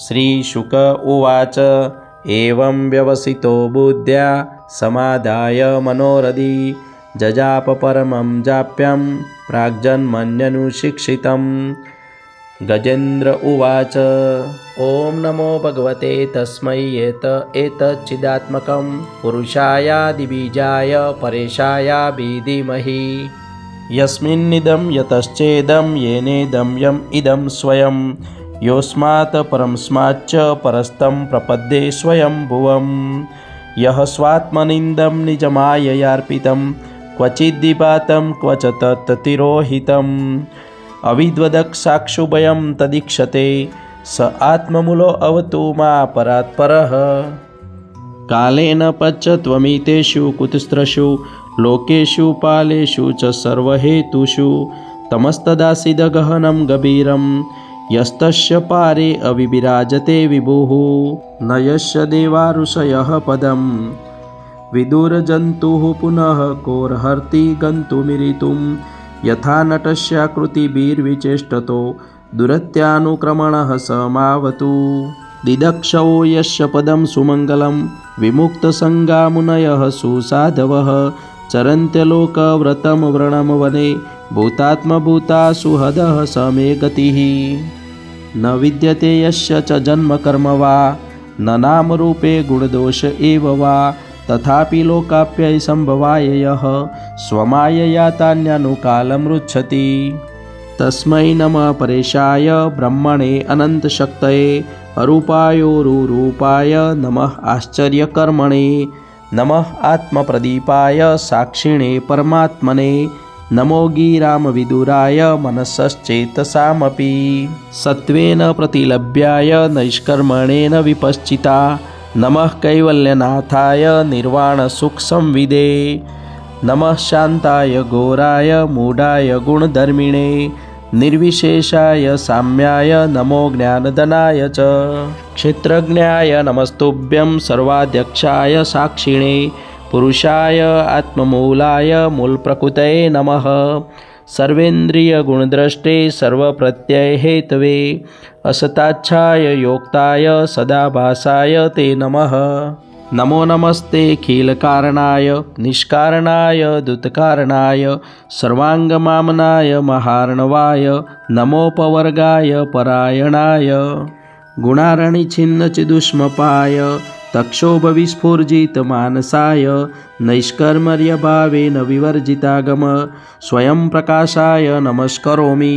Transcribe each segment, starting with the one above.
श्रीशुक उवाच एवं व्यवसितो बुद्ध्या समादाय मनोरथी जजाप परमं जाप्यं प्राग्जन्मन्यनुशिक्षितम्। गजेन्द्र उवाच ॐ नमो भगवते तस्मै एतच्चिदात्मकं पुरुषायादिबीजाय परेशाय धीमहि यस्मिन्निदं यतश्चेदं येनेदं यम् इदं स्वयं योऽस्मात् परस्माच्च परस्तं प्रपद्ये स्वयं भुवं यः स्वात्मनिन्दं निजमाययार्पितं क्वचिद्दिपातं क्वच तत्तिरोहितम् अविद्वदक्षाक्षुभयं तदीक्षते स आत्ममूलो अवतु मा परात्परः। कालेन पच्यत्वमितेषु कुतस्त्रषु लोकेषु पालेषु च सर्वहेतुषु तमस्तदासीदगहनं गभीरं यस्तस्य पारे अविविराजते विभुः न यस्य देवारुषयः पदं विदुरजन्तुः पुनः कोर्हर्ति गन्तुमिरितुं यथा नटस्याकृतिभिर्विचेष्टतो दुरत्यानुक्रमणः समावतु दिदक्षो यस्य पदं सुमङ्गलं विमुक्तसङ्गामुनयः सुसाधवः चरन्त्यलोकव्रतं व्रणं वने भूतात्मभूतासु हदः समे गतिः न विद्यते यस्य च जन्मकर्म वा न नामरूपे गुणदोष एव वा तथापि लोकाप्यै सम्भवाय यः स्वमायया तान्यानुकालमृच्छति तस्मै नमः परेशाय ब्रह्मणे अनन्तशक्तये अरूपायोरुरूपाय नमः आश्चर्यकर्मणे नमः आत्मप्रदीपाय साक्षिणे परमात्मने नमो गिरामविदुराय मनसश्चेतसामपि सत्त्वेन प्रतिलभ्याय नैष्कर्मणेन विपश्चिता नमः कैवल्यनाथाय निर्वाणसुखसंविदे नमः शान्ताय घोराय मूढाय गुणधर्मिणे निर्विशेषाय साम्याय नमो ज्ञानदनाय च क्षेत्रज्ञाय नमस्तुभ्यं सर्वाध्यक्षाय साक्षिणे पुरुषाय आत्ममूलाय मूलप्रकृतये नमः सर्वेन्द्रियगुणद्रष्टे सर्वप्रत्ययहेतवे असताच्छाय योक्ताय सदाभासाय ते नमः नमो नमस्ते खिलकारणाय निष्कारणाय दूतकारणाय सर्वांगमामनाय महार्णवाय नमोपवर्गाय परायणाय गुणारणिछिन्नचिदुष्मपाय तक्षोभविस्फुर्जितमानसाय नैष्कर्मर्यभावेन विवर्जितागम स्वयं प्रकाशाय नमस्करोमि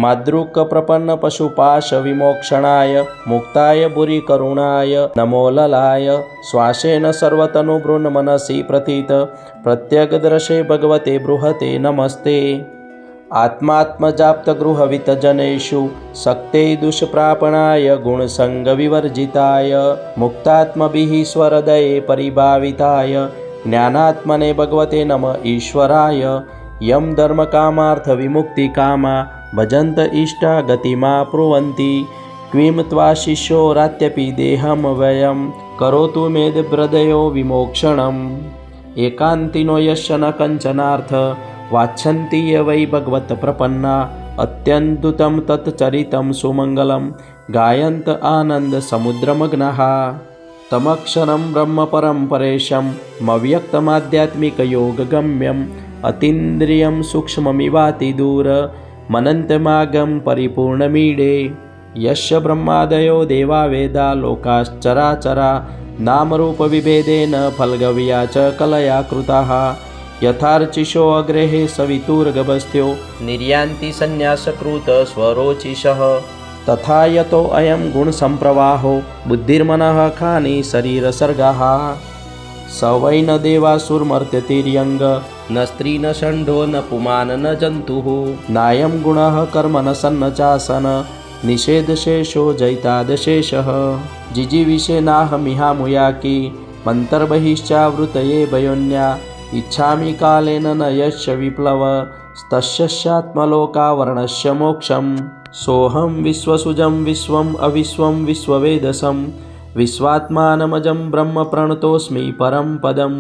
माद्रुकप्रपन्नपशुपाशविमोक्षणाय मुक्ताय भूरिकरुणाय नमो ललाय श्वासेन सर्वतनुभृन्मनसि प्रथित प्रत्यगदर्शे भगवते बृहते नमस्ते आत्मात्मजाप्तगृहवितजनेषु सक्ते दुष्प्रापणाय गुणसङ्गविवर्जिताय मुक्तात्मभिः स्वहृदये परिभाविताय ज्ञानात्मने भगवते नमः ईश्वराय यं धर्मकामार्थविमुक्तिकामा भजन्त इष्टा गतिमाप्नुवन्ति क्वीं त्वा शिष्योरात्यपि देहं व्ययं करोतु मेदहृदयो विमोक्षणम् एकान्तिनो यस्य न कञ्चनार्थ वाच्छन्ति ये वै भगवत्प्रपन्ना अत्यन्तुतं तच्चरितं सुमङ्गलं गायन्त आनन्दसमुद्रमग्नः तमक्षरं ब्रह्मपरं परेशम् अव्यक्तमाध्यात्मिकयोगगम्यम् अतीन्द्रियं सूक्ष्ममिवातिदूर मनन्तमागं परिपूर्णमीडे यस्य ब्रह्मादयो देवा वेदा लोकाश्चराचरा नामरूपविभेदेन फलगव्या च कलया कृताः यथार्चिषो अग्रेहे सवितुर्गभस्थ्यो निर्यान्ति संन्यासकृत स्वरोचिषः तथा यतो अयं गुणसम्प्रवाहो बुद्धिर्मनः खानि शरीरसर्गाः स वै न देवासुरमर्त्यतिर्यङ्ग न स्त्री न षण्ढो न पुमान् न जन्तुः नायं गुणः कर्म न सन्न चासन निषेधशेषो जैतादशेषः जिजीविषेनाहमिहामुयाकी मन्तर्बहिश्चावृतये भयोन्या इच्छामि कालेन न यश्च विप्लव तस्यात्मलोकावरणस्य मोक्षं सोऽहं विश्वसुजं विश्वम् अविश्वं विश्ववेदसं विश्वात्मानमजं ब्रह्म प्रणतोऽस्मि परं पदं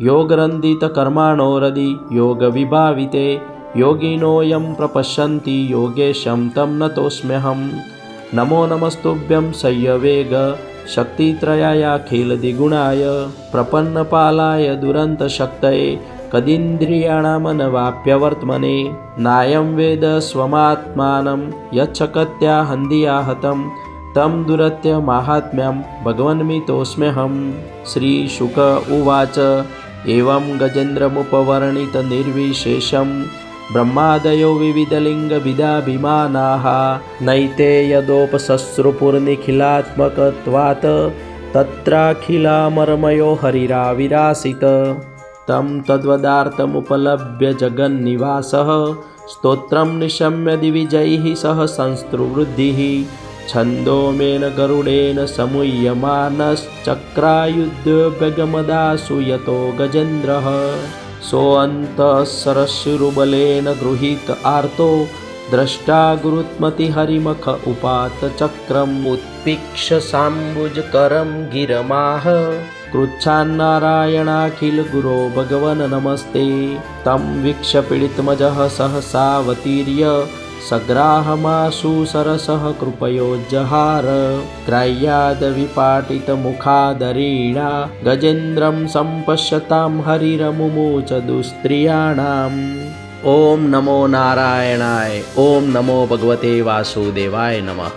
योगरन्दितकर्माणो हृदि योगविभाविते योगिनोऽयं प्रपश्यन्ति योगेशं तं नतोऽस्म्यहं नमो नमस्तुभ्यं सह्यवेग शक्तित्रयायाखिलद्विगुणाय प्रपन्नपालाय दुरन्तशक्तये कदीन्द्रियाणामनवाप्यवर्त्मने नायं वेद स्वमात्मानं यच्छकत्या हन्दिया हतं तं दुरत्य माहात्म्यं भगवन्मितोऽस्म्यहं। श्रीशुक उवाच एवं गजेन्द्रमुपवर्णितनिर्विशेषं ब्रह्मादयो विविधलिङ्गविदाभिमानाः नैते यदोपसस्रुपुर्निखिलात्मकत्वात् तत्राखिलामरमयो हरिराविरासीत्। तं तद्वदार्थमुपलभ्य जगन्निवासः स्तोत्रं निशम्य दिविजैः सह संस्तुवृद्धिः छन्दोमेन गरुडेन समुह्यमानश्चक्रायुधव्यगमदासु यतो गजेन्द्रः सोऽन्तःसरशिरुबलेन गृहीत आर्तो द्रष्टा गुरुत्मतिहरिमख उपात चक्रम् उत्पीक्ष साम्बुजकरं गिरमाह कृच्छान्नारायणाखिल गुरो भगवन् नमस्ते। तं वीक्ष्य पीडितमजः सहसावतीर्य सग्राहमाशु सरसः कृपयोज्जहार ग्राह्याद्विपाटितमुखादरीणा गजेन्द्रं सम्पश्यतां हरिरमुमोच दुस्त्रियाणाम्। ॐ नमो नारायणाय। ॐ नमो भगवते वासुदेवाय नमः।